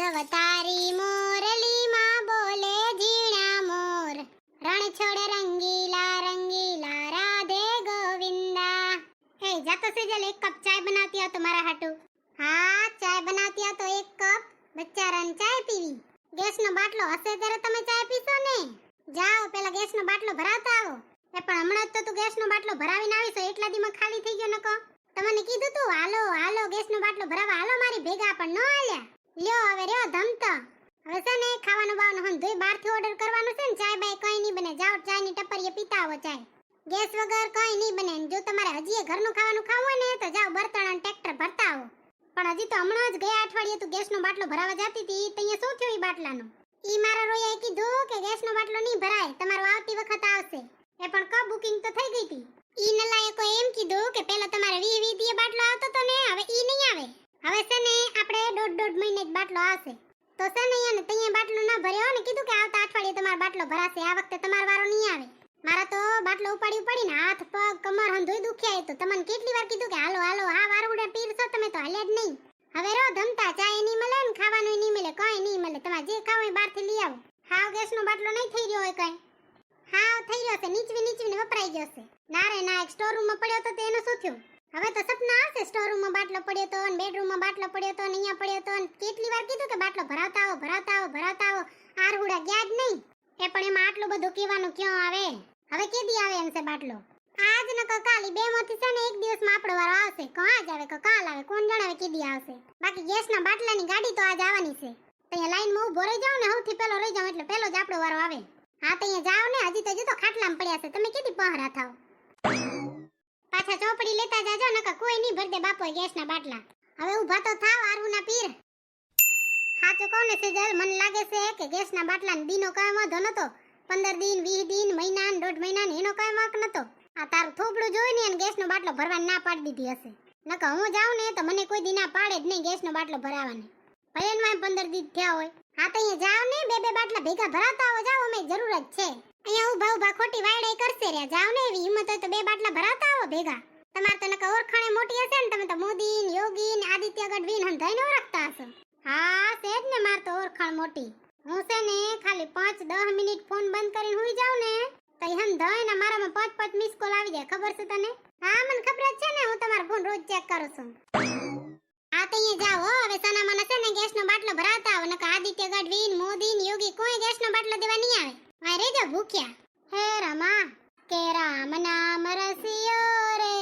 અવતારી મોરલીમાં બોલે ઝીણા મોર, રણછોડ રંગીલા રંગીલા રાધે ગોવિંદા. હે જાતો સેજલ, એક કપ ચાય બનાવતી હતો મારા હાટુ. હા, ચાય બનાવતી હતો, એક કપ બચ્ચારાને ચાય પીવી. ગેસનો બાટલો હશે ત્યારે તમે ચાય પીશો ને. જાઓ પેલા ગેસનો બાટલો ભરાવતા આવો. એ પણ હમણાં જ તો તું ગેસનો બાટલો ભરાવીને આવીશ, એટલા દીમાં ખાલી થઈ ગયો નકો. તમને કીધું તું હાલો હાલો ગેસનો બાટલો ભરાવા હાલો મારી ભેગા, પણ ન હાલ્યા. લ્યો હવે રહ્યો ધમતો. હવે છે ને ખાવાનું બાવાનું હન ધોઈ બહારથી ઓર્ડર કરવાનું છે ને, ચાય બાય કઈ નહીં બને. જાઓ ચાયની ટપરીએ પીતા આવો ચાય. ગેસ વગર કઈ નહીં બને. જો તમારે હજી ઘરનું ખાવાનું ખાવું હોય ને તો જાઓ બર્તણ અને ટ્રેક્ટર ભરતા આવો. પણ હજી તો હમણાં જ ગયા અઠવાડિયે તું ગેસનો બાટલો ભરાવા જતી હતી, તઅહીંયા શું થયું ઈ બાટલાનું? ઈ મારા રોયાએ કીધું કે ગેસનો બાટલો નહીં ભરાય, તમારો આવતી વખત આવશે. એ પણ કબ બુકિંગ તો થઈ ગઈ હતી. ઈ નલાયકો એમ કીધું કે પેલા તમારે 20 દીએ બાટલો આવતો તો ને, હવે ઈ નહીં આવે. હવે છે ને આપણે દોઢ મહિને જ બાટલો આવશે. તો છે ને એને તઈએ બાટલો ન ભર્યો ને કીધું કે આવતા અઠવાડિયે તમારો બાટલો ભરાશે, આ વખતે તમારો વારો નહીં આવે. મારા તો બાટલો ઉપાડીને હાથ પગ કમર હંધોઈ દુખ્યા. તો તમને કેટલી વાર કીધું કે હાલો હાલો હા વારુડા પીરસો, તમે તો હાલ્યા જ નહીં. હવે રો ધમતા, ચાય નહીં મળે ને ખાવાનું નહીં મળે, કઈ નહીં મળે. તમારે જે ખાવું હોય બહારથી લઈ આવો. હાવ ગેસનો બાટલો નહીં થઈ રહ્યો હોય કઈ. હાવ થઈ રહ્યો છે, નીચવીને વપરાઈ ગયો છે. ના રે ના, એક સ્ટોર રૂમમાં પડ્યો તો તેનું શું થયું? હવે તો સપના આવશે. સ્ટોર રૂમમાં બાટલો પડ્યો તો ને બેડરૂમમાં બાટલો પડ્યો તો ને અહીંયા પડ્યો તો ને કેટલી વાર કીધું કે બાટલો ભરાવતા આવો ભરાવતા આવો ભરાવતા આવો. આરહુડા ગયા જ નહીં. એ પણ એમાં આટલું બધું કહેવાનું ક્યાં આવે? હવે કેદી આવે એમ છે બાટલો? આજ ન ક કાલી બે માંથી છે ને એક દિવસમાં આપણો વારો આવશે. કો આજ આવે કો કાલ આવે, કોણ જણાવે કેદી આવશે. બાકી ગેસના બાટલાની ગાડી તો આજ આવવાની છે. ત્યાં લાઈનમાં ઊભો રહી જાવ ને, સૌથી પહેલો રહી જાવ એટલે પહેલો જ આપણો વારો આવે. હા તો અહીંયા જાવ ને, હજી તો જો તો ખાટલામાં પડ્યા છે, તમે કેદી પહોરા થાવ? પાછા ચોપડી લેતા જાજો, નકર કોઈ નહીં ભર દે બાપોય ગેસના બાટલા. હવે ઊભા તો થાવ આરુના પીર. સાચું કહું ને સેજલ, મને લાગે છે કે ગેસના બાટલાનો દીનો કાંઈ વાંધો નતો. 15 દિન 20 દિન મહિના ને દોઢ મહિના એનો કાંઈ વાંક નતો. આ તારું થોબડું જોઈને એને ગેસનો બાટલો ભરવાની ના પાડી દીધી હશે. નકર હું જાઉં ને તો મને કોઈ દી ના પાડે જ નહીં ગેસનો બાટલો ભરાવાની. ભલે ને 15 દિન થયા હોય. હા તો અહીંયા જાવ ને, બે બાટલા ભેગા ભરાવતા આવો. જાવ, અમે જરૂર જ છે. અહીંયા ઊભા ખોટી વાયડે કરશે રહ્યા. જાવ ને, એવી હિંમત હોય તો બે બાટલા ભરાવતા આવો ભેગા. તમારે તો નકર ઓળખાણે મોટી હશે ને, તમે તો મોદી ને યોગી ને આદિત્ય ગઢવી ને હંધાઈને ઓળખતા હશો. હા છે જ ને, માર તો ઓળખાણ મોટી. હું છે ને ખાલી 5-10 મિનિટ ફોન બંધ કરીને હુઈ જાઉં ને તો હંધાઈને મારામાં 5 મિસ કોલ આવી જાય. ખબર છે તને? હા મને ખબર જ છે ને, હું તમારો ફોન રોજ ચેક કરું છું. હા તો અહીંયા જાવ હો. હવે સનામાના છે ને ગેસનો બાટલો ભરાવતા આવો, નકર આદિત્ય ગઢવી ને મોદી ને યોગી કોઈ ગેસનો બાટલો દેવા નહીં આવે. આ રેજો ભૂખ્યા. હે રમા કે રામ નામ રસિયો રે,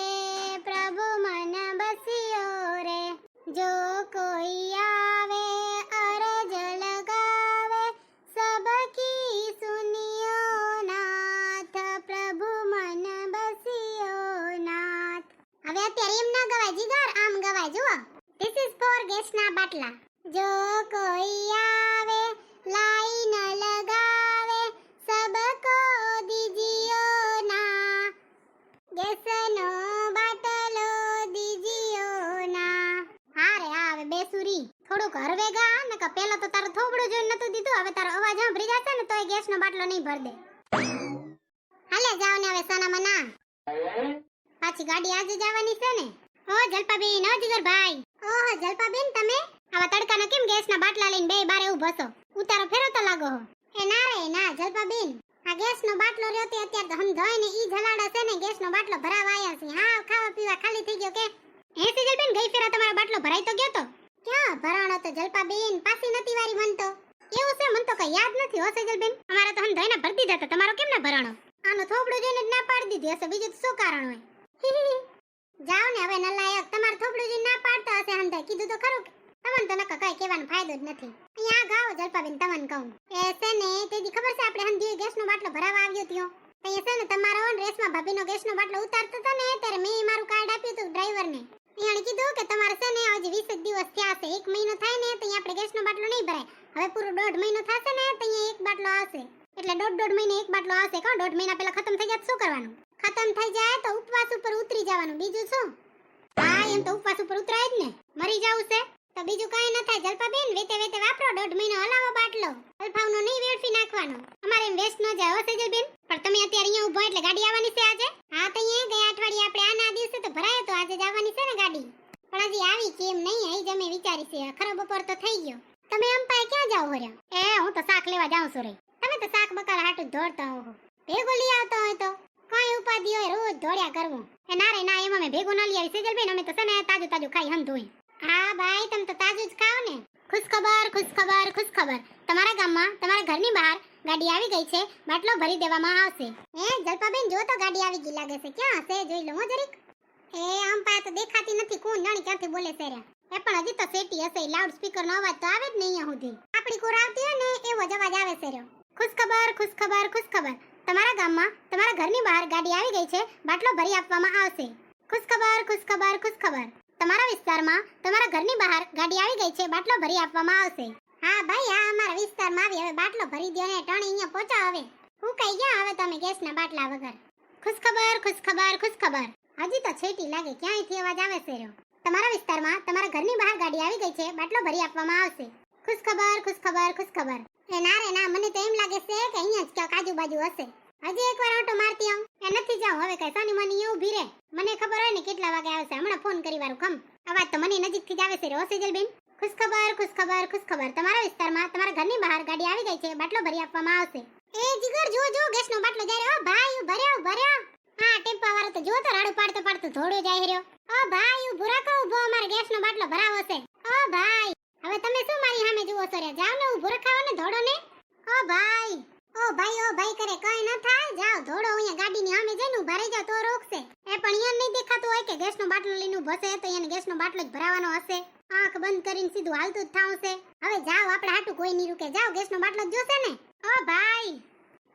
પ્રભુ મન બસિયો રે. જો કોઈ આવે અરજ લગાવે, સબકી સુનિયો નાથ, પ્રભુ મન બસિયો નાથ. હવે અત્યારે એમ ના ગવાય જીગર, આમ ગવાય. જુઓ, ધીસ ઇઝ ફોર ગેસના બાટલા. જો કોઈ આવે લાઈન લગાવે, સબકો દીजियो ના, ગેસનો બાટલો દીजियो ના. હા રે હા, હવે બેસુરી થોડુંક હરવે ગા. નકર પેલા તો તારો થોબડું જોઈને નતું દીધું, હવે તારો અવાજ સાંભળી જશે ને તોય ગેસનો બાટલો નહીં ભર દે. હાલે જાવ ને હવે સનામના. પાછી ગાડી આજે જવાની છે ને. ઓ જલપાબેન, ઓ જીગરભાઈ. ઓહો જલપાબેન, તમે આવા તડકાના કેમ ગેસના બાટલા લઈને બે બારે ઊભો છો? ઉતારો ફેરવતા લાગો હો. એ ના રે ના જલપાબેન, આ ગેસનો બાટલો રહ્યો તે અત્યારે તો હંધાય ને ઈ જલાડા છે ને ગેસનો બાટલો ભરાવા આયા છે. હા ખાવા પીવા ખાલી થઈ ગયો કે? હે સેજલબેન, ગઈ ફેરા તમારો બાટલો ભરાઈ તો ગયો તો? ક્યાં ભરાણો તો જલપાબેન, પાછી નથી વારી મન તો. એવું છે, મન તો કઈ યાદ નથી હો સેજલબેન. અમારે તો હંધાય ના ભરતી જતા, તમારો કેમ ના ભરાણો? આનો થોબડું જોઈને જ ના પાડી દીધી હશે, બીજું તો શું કારણ હોય? જાવ ને હવે નલાયક, તમાર થોબડું જોઈને ના પાડતા હશે હંધાય. કીધું તો ખરું. તમને તો નકર કઈ કહેવાનો ફાયદો જ નથી. અહીંયા ગાવ જલપાબેન, તમને કહું એ છે ને તેદી ખબર છે આપણે હંધી ગેસનો બાટલો ભરાવા આવ્યો ત્યો. અહીંયા છે ને તમારો રેશમા ભાભીનો ગેસનો બાટલો ઉતારતો હતો ને ત્યારે મેં મારું કાર્ડ આપ્યું હતું ડ્રાઈવરને. એણે કીધું કે તમારે છે ને હજી 20 દિવસ થયા છે, 1 મહિનો થાય ને તો આપણે ગેસનો બાટલો નહીં ભરાય. હવે પૂરો 1.5 મહિનો થશે ને તો અહીંયા એક બાટલો આવશે. એટલે 1.5 મહિને એક બાટલો આવશે. કો 1.5 મહિના પહેલા ખતમ થઈ જાય તો શું કરવાનું? ખતમ થઈ જાય તો ઉપવાસ ઉપર ઉતરી જવાનું, બીજું શું? હા એમ તો ઉપવાસ ઉપર ઉતરાય જ ને, મરી જાવું છે તો બીજું કઈ ન થાય જલપાબેન. વેતે વાપરો, 1.5 મહિનો હલાવો બાટલો. અલ્ફાવનો નહીં વેડફી નાખવાનો, અમારે એમ વેસ્ટ ન જાય હો સેજલબેન. પણ તમે અત્યારે અહીંયા ઊભો એટલે ગાડી આવવાની છે આજે. હા તો અહીંયા ગયા અઠવાડિયે આપણે આના દિવસે તો ભરાયો તો આજે જ આવવાની છે ને ગાડી. પણ હજી આવી કેમ નહીં, અહીં જ અમે વિચારી છે. ખરો બપોર તો થઈ ગયો. તમે અંપાએ ક્યાં જાવ હો રહ્યા? એ હું તો શાક લેવા જાઉં છું રે. તમે તો શાક બકાલા હાટું દોડતા હો. ભેગો લઈ આવતો હોય તો કઈ ઉપાધિ હોય રોજ દોડ્યા કરવું. એ ના રે ના, એમાં મેં ભેગો ના લઈ આવી સેજલબેન, અમે તો છે ને તાજું તાજું ખાઈ હંધુય. હા ભાઈ, તમે તો તાજું જ ખાઓ ને. ખુશ ખબર, ખુશ ખબર, ખુશ ખબર. તમારા ગામમાં તમારા ઘરની બહાર ગાડી આવી ગઈ છે, બાટલો ભરી દેવામાં આવશે. જલપાબેન જો તો ગાડી આવી ગઈ લાગે છે. ક્યાં હશે જોઈ લો જરીક. એ અંપાએ તો દેખાતી નથી, કોણ જાણે ક્યાંથી બોલે છે રે. એ પણ હજી તો સેટી હશે, લાઉડ સ્પીકર નો અવાજ તો આવે જ નહીં અહીંયા સુધી. આપણી કોર આવતી હોય ને એવો જ અવાજ આવે છે રે. ખુશ ખબર, ખુશ ખબર, ખુશ ખબર. તમારા ગામમાં તમારા ઘરની બહાર ગાડી આવી ગઈ છે, બાટલો ભરી આપવામાં આવશે. ખુશ ખબર, ખુશ ખબર, ખુશ ખબર. તમારા વિસ્તારમાં તમારા ઘરની બહાર ગાડી આવી ગઈ છે, બાટલો ભરી આપવામાં આવશે. હા ભાઈ, આ અમારા વિસ્તારમાં આવી, હવે બાટલો ભરી દો ને ટણી અહીંયા પહોંચાડો. હવે હું કઈ ગયા હવે તમે ગેસના બાટલા વગર. ખુશ ખબર, ખુશ ખબર, ખુશ ખબર. હજી તો છેટી લાગે, ક્યાંયથી અવાજ આવે છે રો. તમારા વિસ્તારમાં તમારા ઘરની બહાર ગાડી આવી ગઈ છે, બાટલો ભરી આપવામાં આવશે. ખુશ ખબર, ખુશ ખબર, ખુશ ખબર. એ ના રે ના, મને તો એમ લાગે છે કે અહીંયા જ ક્યાંક આજુબાજુ હશે. હજી એકવાર ઓટો મારતી આવું. એ નથી જાઉં હવે, કઈ સાની માની એવું ઊભી રે. મને ખબર હોય ને કેટલા વાગે આવશે, હમણાં ફોન કરી વારું ખમ. અવાજ તો મને નજીકથી જ આવે છે રો સેજલબેન. ખુશ ખબર, ખુશ ખબર, ખુશ ખબર. તમારા વિસ્તારમાં તમારા ઘરની બહાર ગાડી આવી ગઈ છે, બાટલો ભરી આપવામાં આવશે. એ જીગર જો જો, ગેસનો બાટલો જાય રે. ઓ ભાઈ ભર્યો ભર્યો. હા, ટેમ્પા વાળો તો જો તો રાડું પાડતો પાડતો ધોડો જાય રહ્યો. ઓ ભાઈ ઉભો રાખો, ઉભો, અમારે ગેસનો બાટલો ભરાવો છે. ઓ ભાઈ, હવે તમે શું મારી સામે જુઓ છો રે? જાવ ને, ઉભો રખાવો ને, ધોડો ને. ઓ ભાઈ, ઓ ભાઈ, ઓ ભાઈ કરે કઈ ન થાય. જાવ ધોડો, અહીંયા ગાડીની સામે જઈને ઉભા રહી જાવ તો રોકશે. એ પણ અહીંયા નહીં દેખાતું હોય કે ગેસનો બાટલો લઈને ઉભો છે, તો એને ગેસનો બાટલો જ ભરાવાનો હશે. આંખ બંધ કરીને સીધું હાલતું જ થાવું છે. હવે જાવ, આપણે હાટું કોઈ નહીં રૂકે. જાવ, ગેસનો બાટલો જ જોશે ને. ઓ ભાઈ,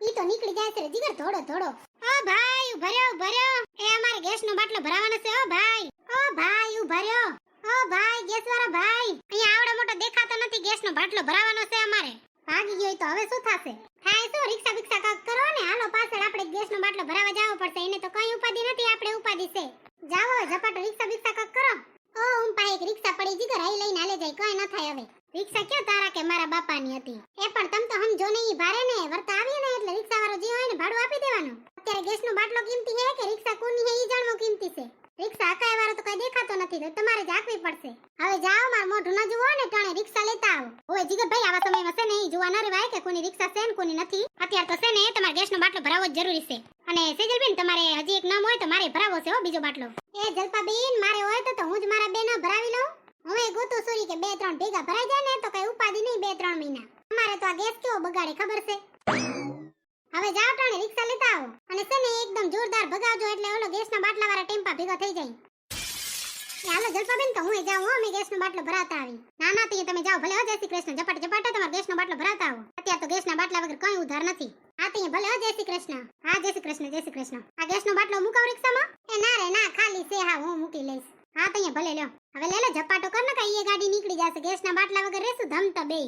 ઈ તો નીકળી જાય છે જીગર, ધોડો ધોડો. ઓ ભાઈ ભર્યો ભર્યો. એ અમારે ગેસનો બાટલો ભરાવાનો છે. ઓ ભાઈ, ઓ ભાઈ ભર્યો. ઓ ભાઈ ગેસ વાળા ભાઈ, અહીંયા આવડો મોટો દેખાતો નથી, ગેસનો બાટલો ભરાવાનો છે અમારે. ભાગી ગયો તો હવે શું થશે? થાય શું, રિક્ષા બિક્ષા કાક કરો ને, હાલો પાછળ આપણે ગેસનો બાટલો ભરાવા જવો પડશે. એને તો કઈ ઉપાધિ નથી, આપણે ઉપાધિ છે. જાવો ઝપાટો રિક્ષા બિક્ષા કાક કરો. ઓ ઉંપા એક રિક્ષા પડી જીગર, આઈ લઈને હાલે જાય, કઈ ન થાય. હવે રિક્ષા ક્યાં તારા કે મારા બાપાની હતી? એ પણ તમ તો સમજો ને, ઈ ભારે ને વર્તા આવીએ ને એટલે રિક્ષા વાળો જે હોય ને ભાડું આપી દેવાનું. અત્યારે ગેસનો બાટલો કિંમતી છે કે રિક્ષા કોની છે ઈ જાણવો કિંમતી છે. રિક્ષા હકાય વાળો તો કઈ દેખાતો નથી, તો તમારે જ હાંકવી પડશે. હવે જાઓ, માર મોઢું ન જુઓ ને, ટાણે રિક્ષા લેતા આવો. ઓય જીગરભાઈ, આવા સમયમાં છે ને ઈ જોવા ન રેવાય કે કોની રિક્ષા છે ને કોની નથી. અત્યારે તો છે ને તમારે ગેસનો બાટલો ભરાવવો જ જરૂરી છે. અને સેજલબેન, તમારે હજી એક નામ હોય તો મારે ભરાવો છે હો, બીજો બાટલો. એ જલપાબેન, મારે હોય તો હું જ મારા બેના ભરાવી લઉં. હું એ ગોતો સોરી કે 2-3 ભેગા ભરાઈ જાય ને તો કઈ ઉપાધિ નહીં 2-3 મહિના. અમારે તો આ ગેસ કેવો બગાડે ખબર છે. હવે જાઓ ટાણે રિક્ષા લેતા આવો, અને છે ને એકદમ જોરદાર ભગાવજો, એટલે ઓલો ગેસના બાટલા વાળા ટેમ્પા ભેગા થઈ જાય. હાલો જલપાબેન, તો હું જાઉં હો, અમે ગેસનો બાટલો ભરાતા આવી. ના ના, તમે જાઓ ભલે હો. જય શ્રી કૃષ્ણ. ઝપાટ ઝપાટ તમારો ગેસનો બાટલો ભરાતા આવો. અત્યારે તો ગેસના બાટલા વગર કઈ ઉધાર નથી. હા તે ભલે હો. જય શ્રી કૃષ્ણ. હા જય શ્રી કૃષ્ણ, જય શ્રી કૃષ્ણ. આ ગેસનો બાટલો મુકાવ રિક્ષામાં? એ ના રે ના, ખાલી છે. હા હું મૂકી લઈશ. હા તે ભલે લ્યો. હવે લે લે ઝપાટો કર ને, કઈ એ ગાડી નીકળી જશે. ગેસના બાટલા વગર રેસું ધમતો બે.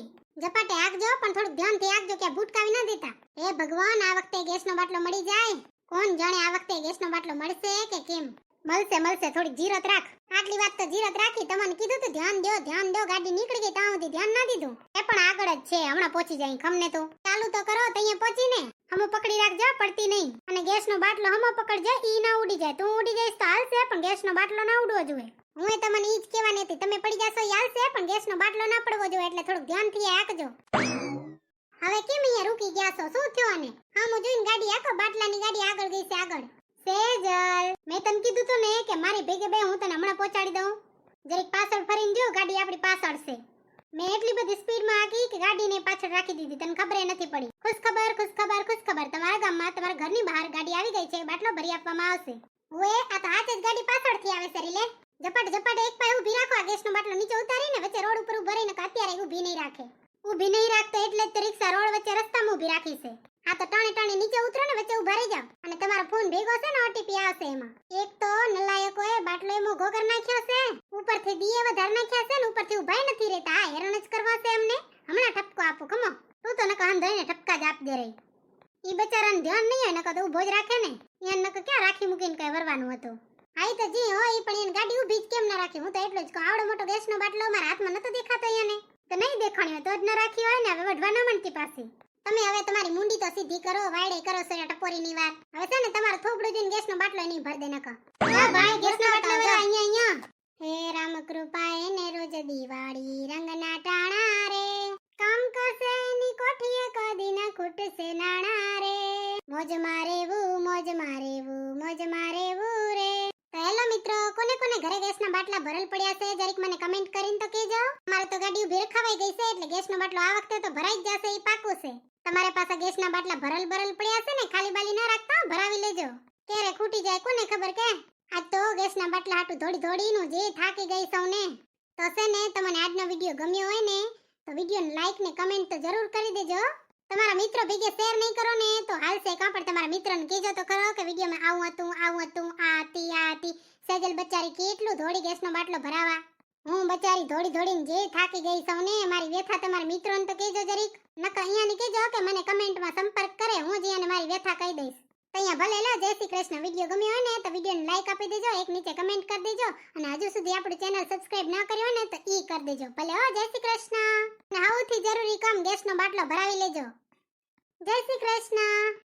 ઝપાટે આગજો, પણ થોડુંક ધ્યાનથી આગજો કે ભૂટકાવી ના દેતા. એ ભગવાન, આ વખતે ગેસનો બાટલો મળી જાય. કોણ જાણે આ વખતે ગેસનો બાટલો મળશે કે કેમ. મળશે મળશે, થોડીક જીરત રાખ. આટલી વાત તો જીરત રાખી. તમને કીધું તું ધ્યાન દો ધ્યાન દો. ગાડી નીકળી ગઈ ત્યાં સુધી ધ્યાન ના દીધું. એ પણ આગળ જ છે, હમણાં પહોંચી જાય. ખમને તો ચાલુ તો કરો, તઅહીંયા પહોંચીને હમો પકડી રાખજો, પડતી નહીં. અને ગેસનો બાટલો હમો પકડજો, ઈ ના ઉડી જાય. તું ઉડી જઈશ તો હાલશે, પણ ગેસનો બાટલો ના ઉડવો જોઈએ. હું એ તમને ઈ જ કહેવાની હતી. તમે પડી જાશો ઈ હાલશે, પણ ગેસનો બાટલો ના પડવો જોઈએ. એટલે થોડુંક ધ્યાનથી આંકજો. હવે કેમ અહીંયા રૂકી ગયા છો? શું થયું? આને હામું જોઈને ગાડી આખો, બાટલાની ગાડી આગળ ગઈ છે. આગળ સેજલ, મેં તને કીધું તું ને કે મારી ભેગે બે હું તને હમણાં પહોંચાડી દઉં. જરીક પાછળ ફરીને જો, ગાડી આપણી પાછળ છે. મેં એટલી બધી સ્પીડમાં આકી કે ગાડીને પાછળ રાખી દીધી, તને ખબર નથી પડી. ખુશ ખબર, ખુશ ખબર, ખુશ ખબર. તમારા ગામમાં તમારા ઘરની બહાર ગાડી આવી ગઈ છે, બાટલો ભરી આપવામાં આવશે. ઓએ આ તો હાથ જ ગાડી પાછળથી આવે છે. લે ઝપાટ ઝપાટ એક પાય ઊભી રાખો. આ ગેસનો બાટલો નીચે ઉતારીને વચ્ચે રોડ ઉપર ઊભી રહીને, અત્યારે ઊભી નહીં રાખે. ઊભી નહીં રાખતો એટલે જ રિક્ષા રોડ વચ્ચે રસ્તામાં ઊભી રાખી છે. આ તો ટાણે ટાણે નીચે ઉતરો ને, વચ્ચે ઊભા રહી જાવ. અને તમારો ફોન ભેગો છે ને, ઓટીપી આવશે એમાં. એક તો નલાયકોએ બાટલો એમો ગોગર નાખ્યો છે, ઉપરથી દીએ વધાર નાખ્યા છે ને, ઉપરથી ઊભાઈ નથી રહેતા. આ હેરાન જ કરવા છે એમને. હમણાં ઠપકો આપો ખમો. તું તો નકા અંધાઈને ઠપકા જ આપ દે રહી. ઈ બચારાને ધ્યાન નહીં હોય, નકા તો ઊભો જ રાખે ને. એને નકા ક્યાં રાખી મૂકીને કઈ વરવાનું હતું. આઈ તો જી હોય, પણ એને ગાડી ઊભી જ કેમ ના રાખી? હું તો એટલો જ કહું, આવડો મોટો ગેસનો બાટલો મારા હાથમાં નતો દેખાતો એને. તો નહીં દેખાણ્યો તો જ ન રાખી હોય ને. હવે વઢવા ન મળતી પાછી. તમે હવે તમારી મુંડી તો સીધી કરો, વાયડે કરો સરે ટપોરીની વાત. હવે છે ને તમારો થોબડું જોઈને ગેસનો બાટલો નહીં ભર દે નકા. ઓ ભાઈ ગેસનો બાટલો વાળા અહીંયા અહીંયા. હે રામ કૃપા એને રોજ દિવાળી રંગના ટાણા રે. મોજમાં રહેવું રે. તો હેલો મિત્રો, કોને કોને ઘરે ગેસના બાટલા ભરેલ પડ્યા છે જરીક મને કમેન્ટ કરીને તો કહેજો. મારે તો ગાડી ઉભી રખાવાઈ ગઈ છે એટલે ગેસનો બાટલો આ વખતે તો ભરાઈ જ જશે, ઈ પાકું છે. તમારે પાસે ગેસના બાટલા ભરેલ પડ્યા છે ને, ખાલી બાલી ન રાખતા, ભરાવી લેજો. ક્યારે ખૂટી જાય કોને ખબર કે. આજ તો ગેસના બાટલા હાટુ દોડીનું જે થાકી ગઈ સૌને. તો છે ને, તમને આજનો વિડિયો ગમ્યો હોય ને તો વિડિયોને લાઈક ને કમેન્ટ તો જરૂર કરી દેજો. તમારા મિત્રો ભેગે શેર નહીં કરો ને તો હાલશે કાં, પણ તમારા મિત્રને કહેજો તો ખરો કે વિડિયોમાં આવું હતું, આ હતી. સેજલ બચારી કેટલું દોડી ગેસનો બાટલો ભરાવા. હું બચારી દોડીને જે થાકી ગઈ સૌને. મારી વ્યથા તમારા મિત્રોને તો કહેજો જરીક. નકર અહીંયાની કહેજો કે મને કમેન્ટમાં સંપર્ક કરે, હું જ એને મારી વ્યથા કહી દઈશ. તો અહીંયા ભલે લો. જય શ્રી કૃષ્ણ. વિડિયો ગમ્યો હોય ને તો વિડિયોને લાઈક આપી દેજો, એક નીચે કમેન્ટ કરી દેજો, અને હજુ સુધી આપણું ચેનલ સબસ્ક્રાઇબ ન કર્યો ને તો ઈ કરી દેજો. ભલે હો. જય શ્રી કૃષ્ણ. અને સૌથી જરૂરી કામ ગેસનો બાટલો ભરાવી લેજો. જય શ્રી કૃષ્ણ.